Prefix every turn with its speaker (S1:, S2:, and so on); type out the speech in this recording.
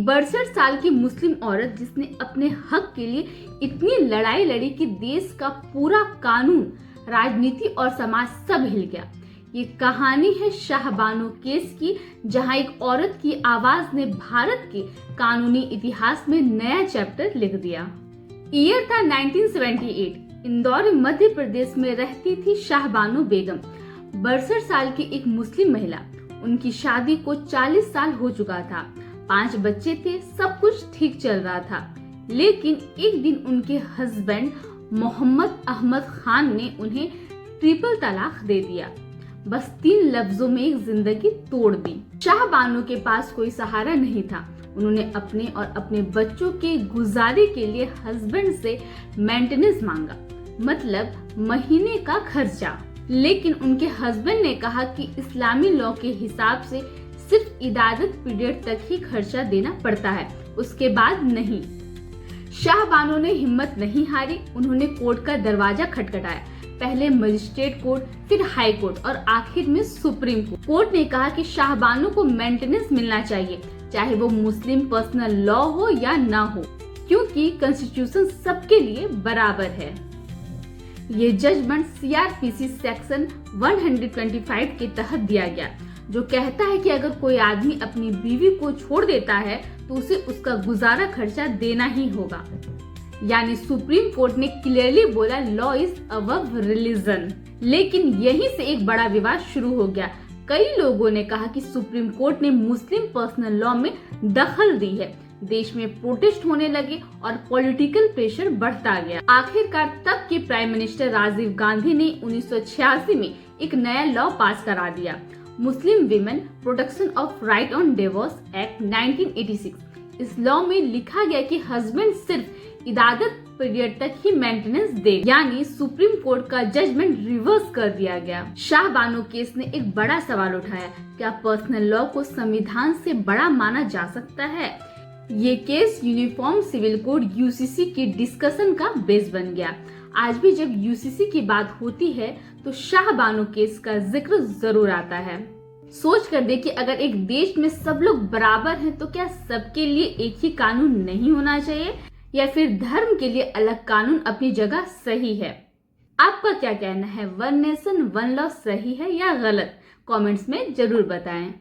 S1: 62 साल की मुस्लिम औरत जिसने अपने हक के लिए इतनी लड़ाई लड़ी कि देश का पूरा कानून, राजनीति और समाज सब हिल गया। ये कहानी है शाहबानो केस की, जहां एक औरत की आवाज ने भारत के कानूनी इतिहास में नया चैप्टर लिख दिया। ईयर था 1978। इंदौर मध्य प्रदेश में रहती थी शाहबानो बेगम, 62 साल की एक मुस्लिम महिला। उनकी शादी को 40 साल हो चुका था, 5 बच्चे थे, सब कुछ ठीक चल रहा था। लेकिन एक दिन उनके हस्बैंड मोहम्मद अहमद खान ने उन्हें ट्रिपल तलाक दे दिया। बस 3 लफ्जों में एक जिंदगी तोड़ दी। शाहबानो के पास कोई सहारा नहीं था। उन्होंने अपने और अपने बच्चों के गुजारे के लिए हस्बैंड से मेंटेनेंस मांगा, मतलब महीने का खर्चा। लेकिन उनके हस्बैंड ने कहा कि इस्लामी लॉ के हिसाब से सिर्फ इबादत पीरियड तक ही खर्चा देना पड़ता है, उसके बाद नहीं। शाहबानो ने हिम्मत नहीं हारी। उन्होंने कोर्ट का दरवाजा खटखटाया, पहले मजिस्ट्रेट कोर्ट, फिर हाई कोर्ट और आखिर में सुप्रीम कोर्ट। कोर्ट ने कहा कि शाहबानो को मेंटेनेंस मिलना चाहिए, चाहे वो मुस्लिम पर्सनल लॉ हो या ना हो, क्योंकि कॉन्स्टिट्यूशन सबके लिए बराबर है। ये जजमेंट CRPC सेक्शन 125 के तहत दिया गया, जो कहता है कि अगर कोई आदमी अपनी बीवी को छोड़ देता है तो उसे उसका गुजारा खर्चा देना ही होगा। यानी सुप्रीम कोर्ट ने क्लियरली बोला लॉ इज अबव रिलीजन। लेकिन यहीं से एक बड़ा विवाद शुरू हो गया। कई लोगों ने कहा कि सुप्रीम कोर्ट ने मुस्लिम पर्सनल लॉ में दखल दी है। देश में प्रोटेस्ट होने लगे और पॉलिटिकल प्रेशर बढ़ता गया। आखिरकार तब के प्राइम मिनिस्टर राजीव गांधी ने 1986 में एक नया लॉ पास करा दिया, Muslim women protection of right on divorce act 1986। इस लॉ में लिखा गया कि हस्बैंड सिर्फ इबादत पीरियड तक ही मेंटेनेंस दे, यानी सुप्रीम कोर्ट का जजमेंट रिवर्स कर दिया गया। शाहबानो केस ने एक बड़ा सवाल उठाया, क्या पर्सनल लॉ को संविधान से बड़ा माना जा सकता है? ये case uniform civil code UCC की डिस्कशन का बेस बन गया। आज भी जब UCC की बात होती है तो शाहबानो केस का जिक्र जरूर आता है। सोच कर देखिए, अगर एक देश में सब लोग बराबर हैं तो क्या सबके लिए एक ही कानून नहीं होना चाहिए, या फिर धर्म के लिए अलग कानून अपनी जगह सही है? आपका क्या कहना है, वन नेशन वन लॉ सही है या गलत? कमेंट्स में जरूर बताएं।